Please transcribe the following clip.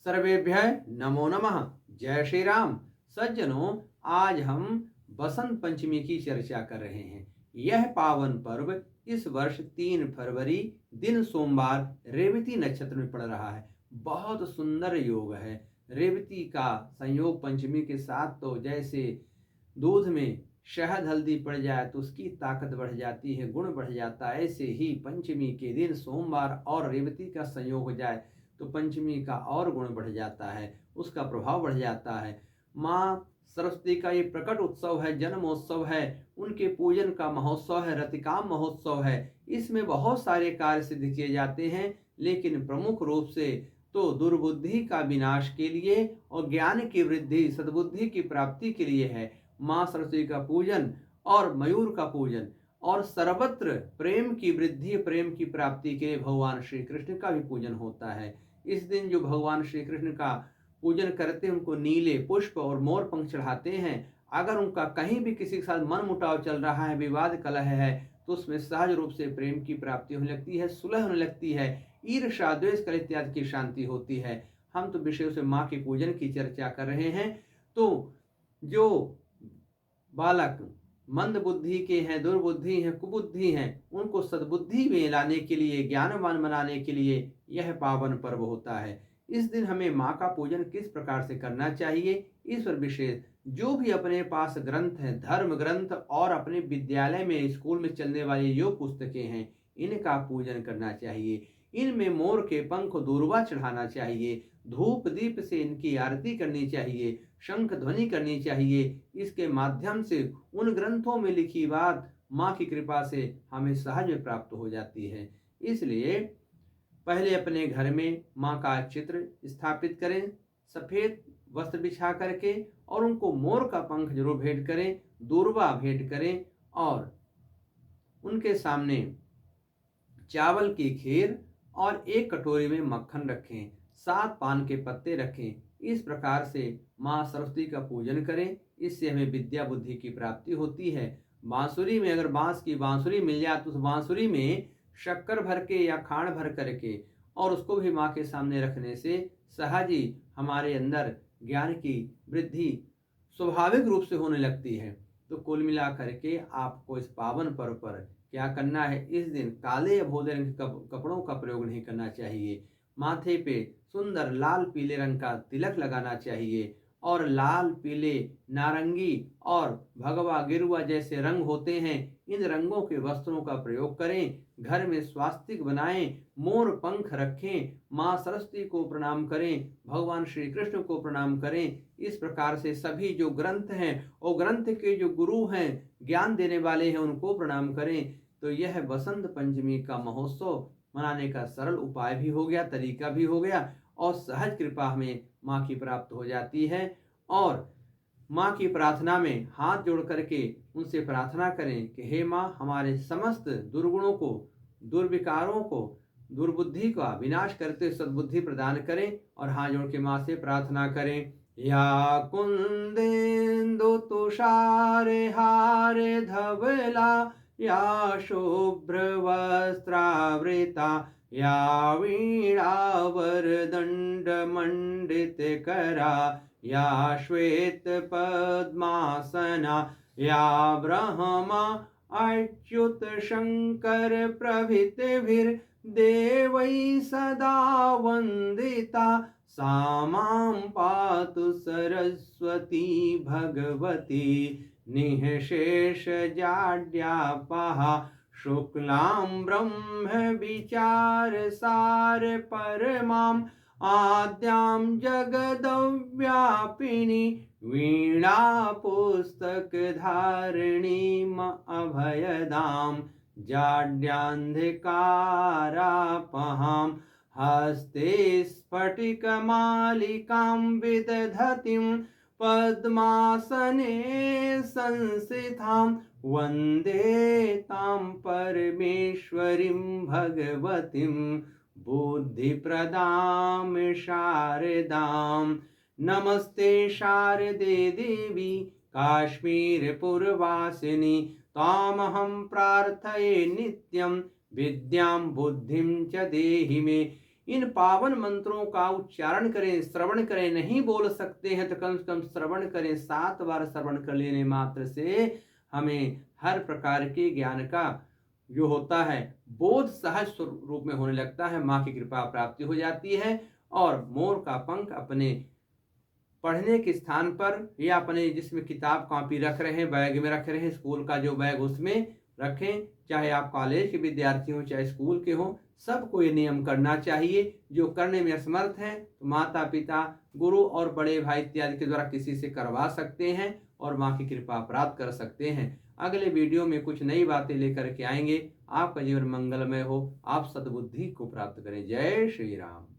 सर्वेभ्यः नमो नमः। जय श्री राम। सज्जनों, आज हम बसंत पंचमी की चर्चा कर रहे हैं। यह पावन पर्व इस वर्ष 3 फरवरी दिन सोमवार रेवती नक्षत्र में पड़ रहा है। बहुत सुंदर योग है। रेवती का संयोग पंचमी के साथ तो जैसे दूध में शहद हल्दी पड़ जाए तो उसकी ताकत बढ़ जाती है, गुण बढ़ जाता है, ऐसे ही पंचमी के दिन सोमवार और रेवती का संयोग हो जाए तो पंचमी का और गुण बढ़ जाता है, उसका प्रभाव बढ़ जाता है। माँ सरस्वती का ये प्रकट उत्सव है, जन्मोत्सव है, उनके पूजन का महोत्सव है, रतिकाम महोत्सव है। इसमें बहुत सारे कार्य सिद्ध किए जाते हैं, लेकिन प्रमुख रूप से तो दुर्बुद्धि का विनाश के लिए और ज्ञान की वृद्धि, सद्बुद्धि की प्राप्ति के लिए है। माँ सरस्वती का पूजन और मयूर का पूजन और सर्वत्र प्रेम की वृद्धि, प्रेम की प्राप्ति के लिए भगवान श्री कृष्ण का भी पूजन होता है। इस दिन जो भगवान श्री कृष्ण का पूजन करते हैं, उनको नीले पुष्प और मोर पंख चढ़ाते हैं। अगर उनका कहीं भी किसी के साथ मन मुटाव चल रहा है, विवाद कलह है, तो उसमें सहज रूप से प्रेम की प्राप्ति होने लगती है, सुलह होने लगती है, ईर्ष्या द्वेष कलह इत्यादि की शांति होती है। हम तो विषयों से माँ के पूजन की चर्चा कर रहे हैं। तो जो बालक मंद बुद्धि के हैं, दुर्बुद्धि हैं, कुबुद्धि हैं, उनको सद्बुद्धि में लाने के लिए, ज्ञानवान बनाने के लिए यह पावन पर्व होता है। इस दिन हमें माँ का पूजन किस प्रकार से करना चाहिए, इस पर विशेष जो भी अपने पास ग्रंथ हैं, धर्म ग्रंथ और अपने विद्यालय में, स्कूल में चलने वाली जो पुस्तकें हैं, इनका पूजन करना चाहिए। इनमें मोर के पंख दूर्वा चढ़ाना चाहिए, धूप दीप से इनकी आरती करनी चाहिए, शंख ध्वनि करनी चाहिए। इसके माध्यम से उन ग्रंथों में लिखी बात माँ की कृपा से हमें सहज में प्राप्त हो जाती है। इसलिए पहले अपने घर में माँ का चित्र स्थापित करें, सफ़ेद वस्त्र बिछा करके, और उनको मोर का पंख जरूर भेंट करें, दूर्वा भेंट करें, और उनके सामने चावल की खीर और एक कटोरी में मक्खन रखें, 7 पान के पत्ते रखें। इस प्रकार से माँ सरस्वती का पूजन करें। इससे हमें विद्या बुद्धि की प्राप्ति होती है। बांसुरी में अगर बांस की बांसुरी मिल जाए तो उस बांसुरी में शक्कर भर के या खांड भर करके और उसको भी माँ के सामने रखने से सहज ही हमारे अंदर ज्ञान की वृद्धि स्वाभाविक रूप से होने लगती है। तो कुल मिला करके आपको इस पावन पर्व पर क्या करना है, इस दिन काले या भूरे रंग के कपड़ों का प्रयोग नहीं करना चाहिए। माथे पे सुंदर लाल पीले रंग का तिलक लगाना चाहिए, और लाल पीले नारंगी और भगवा गिरुआ जैसे रंग होते हैं, इन रंगों के वस्त्रों का प्रयोग करें। घर में स्वास्तिक बनाएं, मोर पंख रखें, माँ सरस्वती को प्रणाम करें, भगवान श्री कृष्ण को प्रणाम करें। इस प्रकार से सभी जो ग्रंथ हैं और ग्रंथ के जो गुरु हैं, ज्ञान देने वाले हैं, उनको प्रणाम करें। तो यह बसंत पंचमी का महोत्सव मनाने का सरल उपाय भी हो गया, तरीका भी हो गया, और सहज कृपा हमें माँ की प्राप्त हो जाती है। और माँ की प्रार्थना में हाथ जोड़ करके उनसे प्रार्थना करें कि हे माँ, हमारे समस्त दुर्गुणों को, दुर्विकारों को, दुर्बुद्धि का विनाश करते सद्बुद्धि प्रदान करें। और हाथ जोड़ के माँ से प्रार्थना करें। या कुंदेन्दु तुषार हार धवला, या शुभ्र वस्त्रावृता, या वीणावरदंड मंडित करा, या श्वेत पद्मासना, या ब्रह्मा अच्युत शंकर प्रभृतिभिर्देवैः सदा वंदिता, सा मां पातु सरस्वती भगवती निःशेष जाड्यापहा, शुक्लां ब्रह्म विचार सार परमां, आद्यां जगदव्यापिनी, वीणा पुस्तक धारिणीम अभयदां, जाड्यान्धकारापहां, हस्ते स्फटिकमालिकां विदधतीं, पद्मासने संस्थितां, वन्दे तां परमेश्वरीं भगवतीं बुद्धिप्रदां शारदां। नमस्ते शारदे देवी काश्मीरपुरवासिनी, तामहं प्रार्थये नित्यं, विद्यां बुद्धिं च देहि मे, इन पावन मंत्रों का उच्चारण करें, श्रवण करें। नहीं बोल सकते हैं तो कम से कम श्रवण करें। 7 बार श्रवण कर लेने मात्र से हमें हर प्रकार के ज्ञान का जो होता है बोध सहज रूप में होने लगता है। माँ की कृपा प्राप्ति हो जाती है और मोर का पंख अपने पढ़ने के स्थान पर या अपने जिसमें किताब कॉपी रख रहे हैं, बैग में रख रहे हैं, स्कूल का जो बैग उसमें रखें। चाहे आप कॉलेज के विद्यार्थी हो चाहे स्कूल के हो, सबको ये नियम करना चाहिए। जो करने में असमर्थ हैं तो माता पिता, गुरु और बड़े भाई इत्यादि के द्वारा किसी से करवा सकते हैं और माँ की कृपा प्राप्त कर सकते हैं। अगले वीडियो में कुछ नई बातें लेकर के आएंगे। आपका जीवन मंगलमय हो, आप सद्बुद्धि को प्राप्त करें। जय श्री राम।